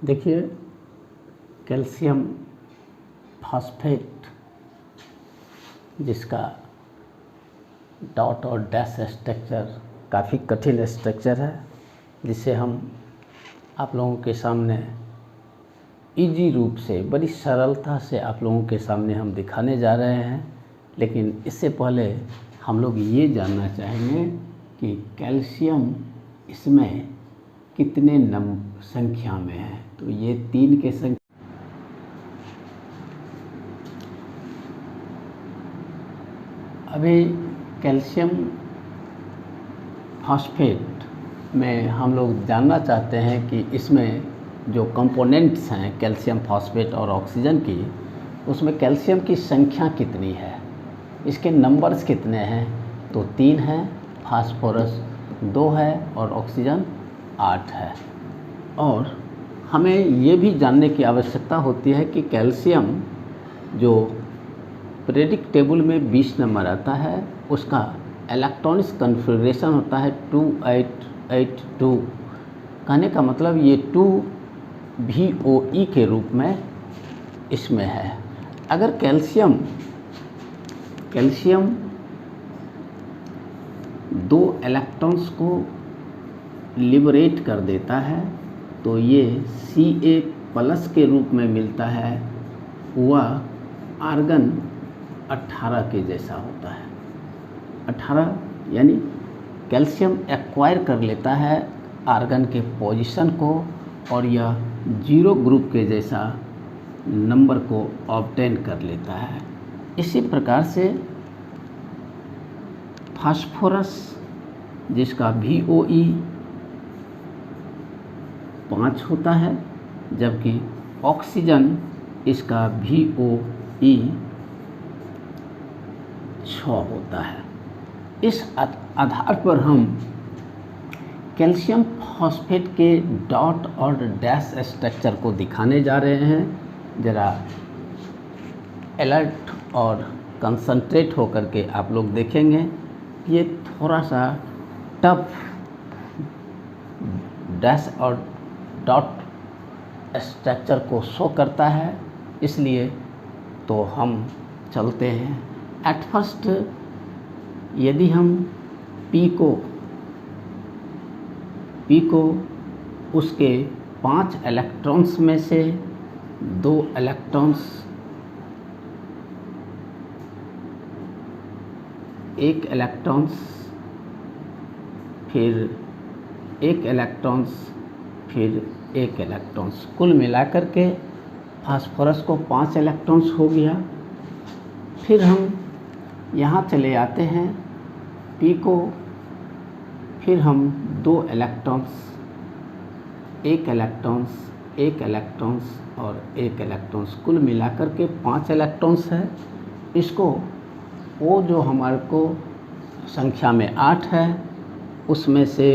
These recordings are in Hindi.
देखिए, कैल्शियम फॉस्फेट जिसका डॉट और डैश स्ट्रक्चर काफ़ी कठिन स्ट्रक्चर है, जिसे हम आप लोगों के सामने इजी रूप से बड़ी सरलता से आप लोगों के सामने हम दिखाने जा रहे हैं। लेकिन इससे पहले हम लोग ये जानना चाहेंगे कि कैल्शियम इसमें कितने संख्या में है। तो ये 3 के संख्या। अभी कैल्शियम फॉस्फेट में हम लोग जानना चाहते हैं कि इसमें जो कंपोनेंट्स हैं कैल्शियम फॉस्फेट और ऑक्सीजन की, उसमें कैल्शियम की संख्या कितनी है, इसके नंबर्स कितने हैं। तो 3 हैं, फास्फोरस 2 है और ऑक्सीजन 8 है। और हमें ये भी जानने की आवश्यकता होती है कि कैल्शियम जो पीरियडिक टेबल में 20 नंबर आता है, उसका इलेक्ट्रॉनिक कन्फिग्रेशन होता है 2882। कहने का मतलब ये 2 VOE के रूप में इसमें है। अगर कैल्शियम 2 इलेक्ट्रॉन्स को लिबरेट कर देता है तो ये Ca+ के रूप में मिलता है। वह आर्गन 18 के जैसा होता है। 18 यानी कैल्शियम एक्वायर कर लेता है आर्गन के पोजीशन को, और यह 0 ग्रुप के जैसा नंबर को ऑब्टेन कर लेता है। इसी प्रकार से फास्फोरस जिसका VOE 5 होता है, जबकि ऑक्सीजन इसका VOE 6 होता है। इस आधार पर हम कैल्शियम फॉस्फेट के डॉट और डैश स्ट्रक्चर को दिखाने जा रहे हैं। ज़रा अलर्ट और कंसंट्रेट होकर के आप लोग देखेंगे। ये थोड़ा सा टफ डैश और डॉट स्ट्रक्चर को शो करता है, इसलिए तो हम चलते हैं। एट फर्स्ट यदि हम P को उसके 5 इलेक्ट्रॉन्स में से 2 इलेक्ट्रॉन्स, 1 इलेक्ट्रॉन्स, फिर 1 इलेक्ट्रॉन्स, फिर 1 इलेक्ट्रॉन्स, कुल मिलाकर के फास्फोरस को 5 इलेक्ट्रॉन्स हो गया। फिर हम यहाँ चले आते हैं P को, फिर हम 2 इलेक्ट्रॉन्स, 1 इलेक्ट्रॉन्स, 1 इलेक्ट्रॉन्स और 1 इलेक्ट्रॉन्स, कुल मिलाकर के 5 इलेक्ट्रॉन्स है। इसको वो जो हमारे को संख्या में 8 है, उसमें से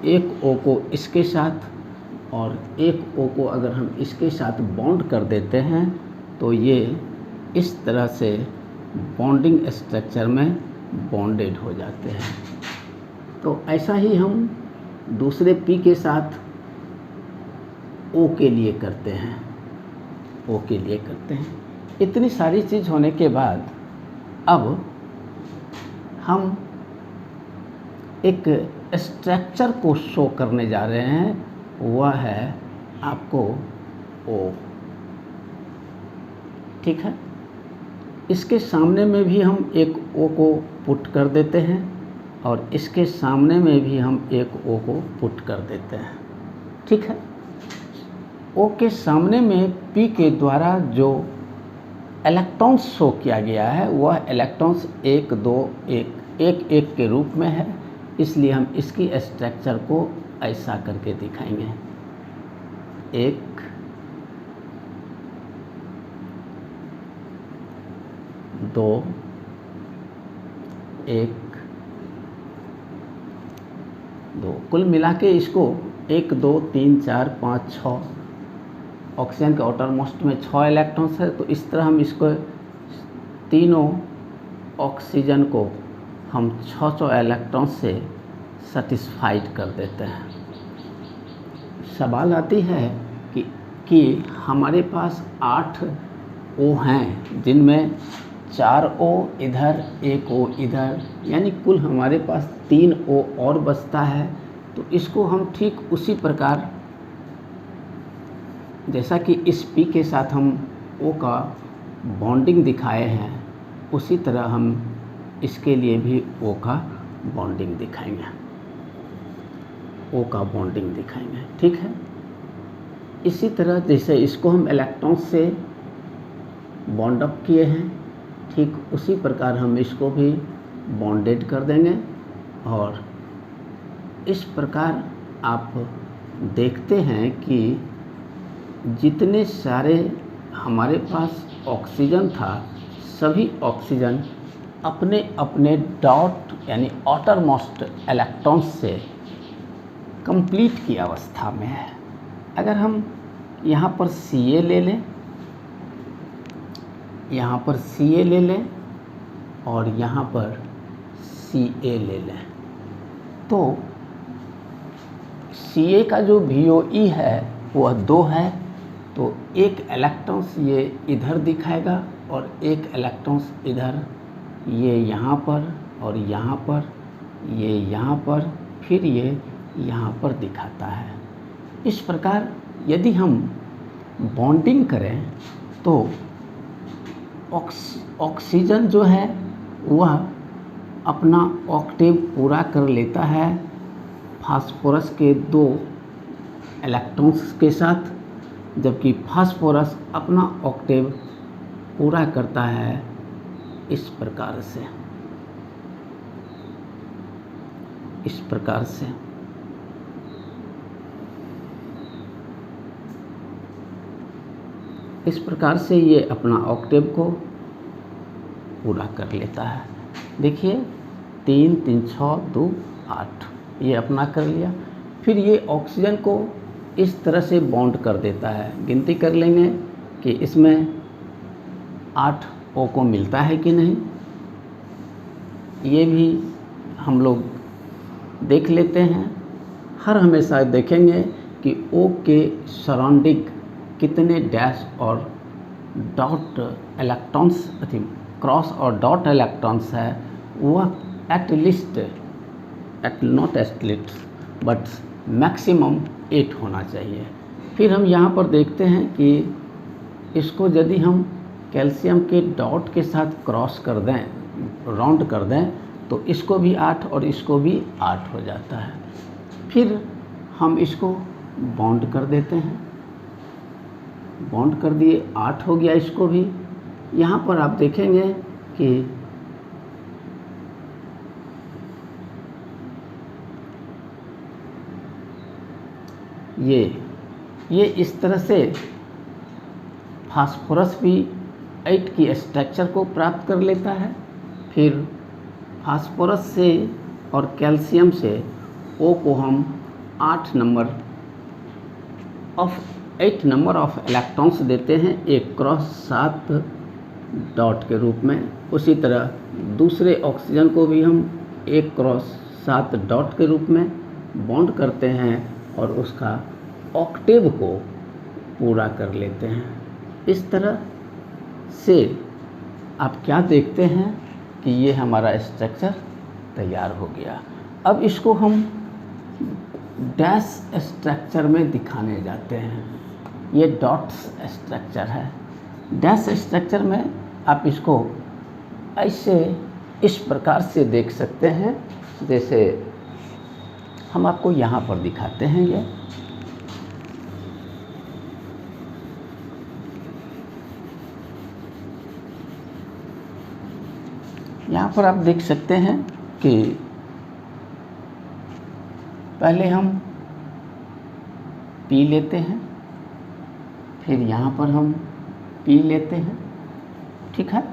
1 O को इसके साथ और 1 O को अगर हम इसके साथ बॉन्ड कर देते हैं तो ये इस तरह से बॉन्डिंग स्ट्रक्चर में बॉन्डेड हो जाते हैं। तो ऐसा ही हम दूसरे P के साथ O के लिए करते हैं, O के लिए करते हैं। इतनी सारी चीज़ होने के बाद अब हम एक स्ट्रक्चर को शो करने जा रहे हैं, वह है आपको O। ठीक है, इसके सामने में भी हम एक O को पुट कर देते हैं और इसके सामने में भी हम एक O को पुट कर देते हैं। ठीक है, O के सामने में P के द्वारा जो इलेक्ट्रॉन्स शो किया गया है वह इलेक्ट्रॉन्स 1 2 1 1 1 के रूप में है, इसलिए हम इसकी स्ट्रक्चर को ऐसा करके दिखाएंगे। 1 2 1 2, कुल मिला के इसको 1 2 3 4 5 6, ऑक्सीजन के आउटर मोस्ट में 6 इलेक्ट्रॉन्स है। तो इस तरह हम इसको तीनों ऑक्सीजन को हम 6 इलेक्ट्रॉन से सेटिस्फाइड कर देते हैं। सवाल आती है कि कि हमारे पास 8 O हैं, जिनमें 4 O इधर, 1 O इधर, यानी कुल हमारे पास 3 O और बचता है। तो इसको हम ठीक उसी प्रकार जैसा कि इस P के साथ हम O का बॉन्डिंग दिखाए हैं, उसी तरह हम इसके लिए भी O का बॉन्डिंग दिखाएंगे, O का बॉन्डिंग दिखाएंगे। ठीक है। इसी तरह जैसे इसको हम इलेक्ट्रॉन से बॉन्ड अप किए हैं, ठीक उसी प्रकार हम इसको भी बॉन्डेड कर देंगे। और इस प्रकार आप देखते हैं कि जितने सारे हमारे पास ऑक्सीजन था, सभी ऑक्सीजन अपने अपने डॉट यानी आउटर मोस्ट इलेक्ट्रॉन्स से कंप्लीट की अवस्था में है। अगर हम यहाँ पर Ca ले लें, यहाँ पर Ca ले लें और यहाँ पर Ca ले लें, तो Ca का जो VOE है वह 2 है। तो एक इलेक्ट्रॉन्स ये इधर दिखाएगा और एक इलेक्ट्रॉन्स इधर, ये यहाँ पर और यहाँ पर, ये यहाँ पर, फिर ये यहाँ पर दिखाता है। इस प्रकार यदि हम बॉन्डिंग करें तो ऑक्सीजन जो है वह अपना ऑक्टेव पूरा कर लेता है फास्फोरस के 2 इलेक्ट्रॉन्स के साथ, जबकि फास्फोरस अपना ऑक्टेव पूरा करता है इस प्रकार से, इस प्रकार से। इस प्रकार से ये अपना ऑक्टेव को पूरा कर लेता है। देखिए 3 3 6 2 8 ये अपना कर लिया। फिर ये ऑक्सीजन को इस तरह से बॉन्ड कर देता है। गिनती कर लेंगे कि इसमें 8 O को मिलता है कि नहीं, ये भी हम लोग देख लेते हैं। हर हमेशा देखेंगे कि O के सराउंडिंग कितने डैश और डॉट इलेक्ट्रॉन्स, क्रॉस और डॉट इलेक्ट्रॉन्स है, वह at least, not at least but maximum 8 होना चाहिए। फिर हम यहाँ पर देखते हैं कि इसको यदि हम कैल्शियम के डॉट के साथ क्रॉस कर दें, राउंड कर दें, तो इसको भी 8 और इसको भी 8 हो जाता है। फिर हम इसको बॉन्ड कर देते हैं, बॉन्ड कर दिए, 8 हो गया इसको भी। यहाँ पर आप देखेंगे कि ये इस तरह से फास्फोरस भी 8 की स्ट्रक्चर को प्राप्त कर लेता है। फिर फास्फोरस से और कैल्शियम से O को हम 8 नंबर ऑफ इलेक्ट्रॉन्स देते हैं, एक क्रॉस 7 डॉट के रूप में। उसी तरह दूसरे ऑक्सीजन को भी हम एक क्रॉस 7 डॉट के रूप में बॉन्ड करते हैं और उसका ऑक्टेव को पूरा कर लेते हैं। इस तरह से आप क्या देखते हैं कि ये हमारा स्ट्रक्चर तैयार हो गया। अब इसको हम डैश स्ट्रक्चर में दिखाने जाते हैं। ये डॉट्स स्ट्रक्चर है। डैश स्ट्रक्चर में आप इसको ऐसे इस प्रकार से देख सकते हैं, जैसे हम आपको यहाँ पर दिखाते हैं। ये यहाँ पर आप देख सकते हैं कि पहले हम P लेते हैं, फिर यहाँ पर हम P लेते हैं, ठीक है,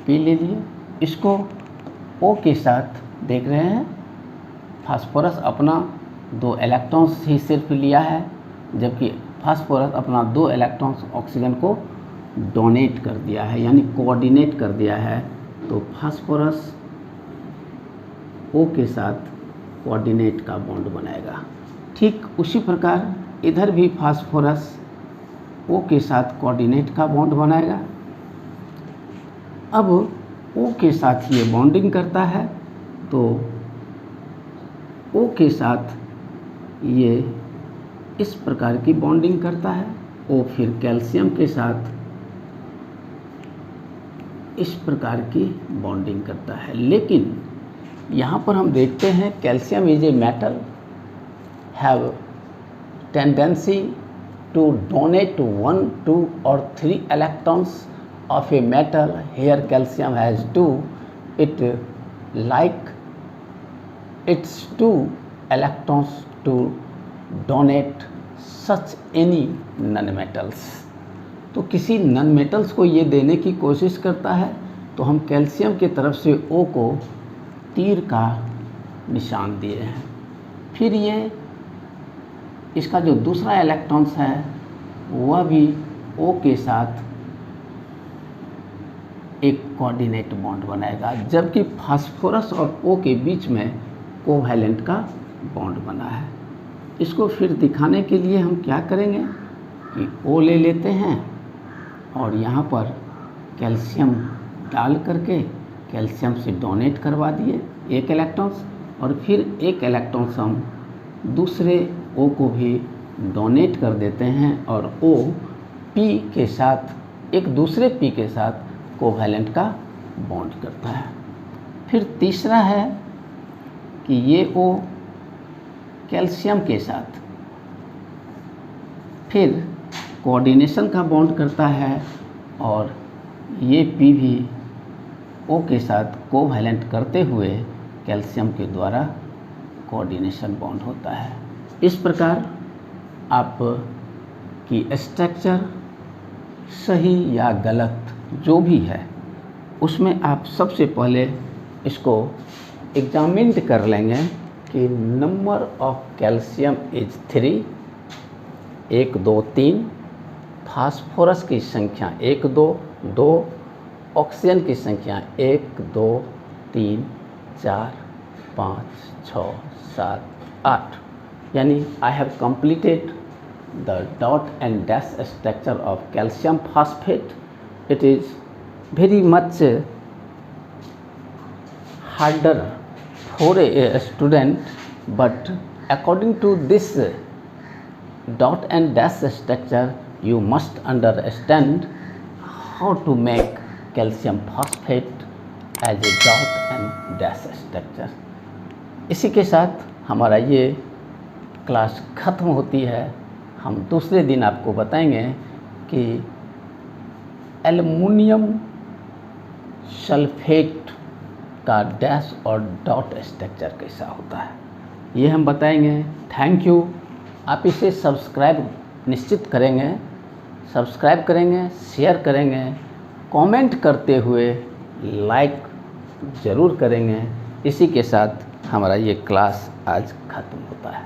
P ले लिए। इसको O के साथ देख रहे हैं, फास्फोरस अपना 2 इलेक्ट्रॉन्स ही सिर्फ लिया है, जबकि फास्फोरस अपना 2 इलेक्ट्रॉन्स ऑक्सीजन को डोनेट कर दिया है, यानी कोऑर्डिनेट कर दिया है। तो फास्फोरस O के साथ कोऑर्डिनेट का बॉन्ड बनाएगा। ठीक उसी प्रकार इधर भी फास्फोरस O के साथ कोऑर्डिनेट का बॉन्ड बनाएगा। अब O के साथ ये बॉन्डिंग करता है तो O के साथ ये इस प्रकार की बॉन्डिंग करता है। O फिर कैल्शियम के साथ इस प्रकार की बॉन्डिंग करता है। लेकिन यहाँ पर हम देखते हैं calcium is a metal have tendency to donate 1, 2 or 3 electrons of a metal. Here calcium has 2. It like its 2 electrons to donate such any non-metals. तो किसी नॉन मेटल्स को ये देने की कोशिश करता है तो हम कैल्शियम की तरफ से O को तीर का निशान दिए हैं। फिर ये इसका जो दूसरा इलेक्ट्रॉन्स है वह भी O के साथ एक कोऑर्डिनेट बॉन्ड बनाएगा, जबकि फास्फोरस और O के बीच में कोवैलेंट का बॉन्ड बना है। इसको फिर दिखाने के लिए हम क्या करेंगे कि O ले लेते हैं और यहाँ पर कैल्शियम डाल करके कैल्शियम से डोनेट करवा दिए एक इलेक्ट्रॉन्स, और फिर एक इलेक्ट्रॉन्स हम दूसरे O को भी डोनेट कर देते हैं और O P के साथ एक दूसरे P के साथ कोवैलेंट का बॉन्ड करता है। फिर तीसरा है कि ये O कैल्शियम के साथ फिर कोऑर्डिनेशन का बॉन्ड करता है और ये P भी O के साथ कोवैलेंट करते हुए कैल्शियम के द्वारा कोऑर्डिनेशन बॉन्ड होता है। इस प्रकार आप की स्ट्रक्चर सही या गलत जो भी है उसमें आप सबसे पहले इसको एग्जामिन कर लेंगे कि number of calcium is 3, 1 2 3, phosphorus की संख्या 1 2 2, ऑक्सीजन की संख्या 1 2 3 4 5 6 7 8, यानी I have completed the dot and dash structure of calcium phosphate. It is very much harder for a student, but according to this dot and dash structure you must understand how to make calcium phosphate as a dot and dash structure. इसी के साथ हमारा ये क्लास ख़त्म होती है। हम दूसरे दिन आपको बताएंगे कि एल्युमिनियम सल्फेट का डैश और डॉट स्ट्रक्चर कैसा होता है, ये हम बताएंगे। Thank you. आप इसे सब्सक्राइब निश्चित करेंगे, सब्सक्राइब करेंगे, शेयर करेंगे, कमेंट करते हुए लाइक ज़रूर करेंगे। इसी के साथ हमारा ये क्लास आज ख़त्म होता है।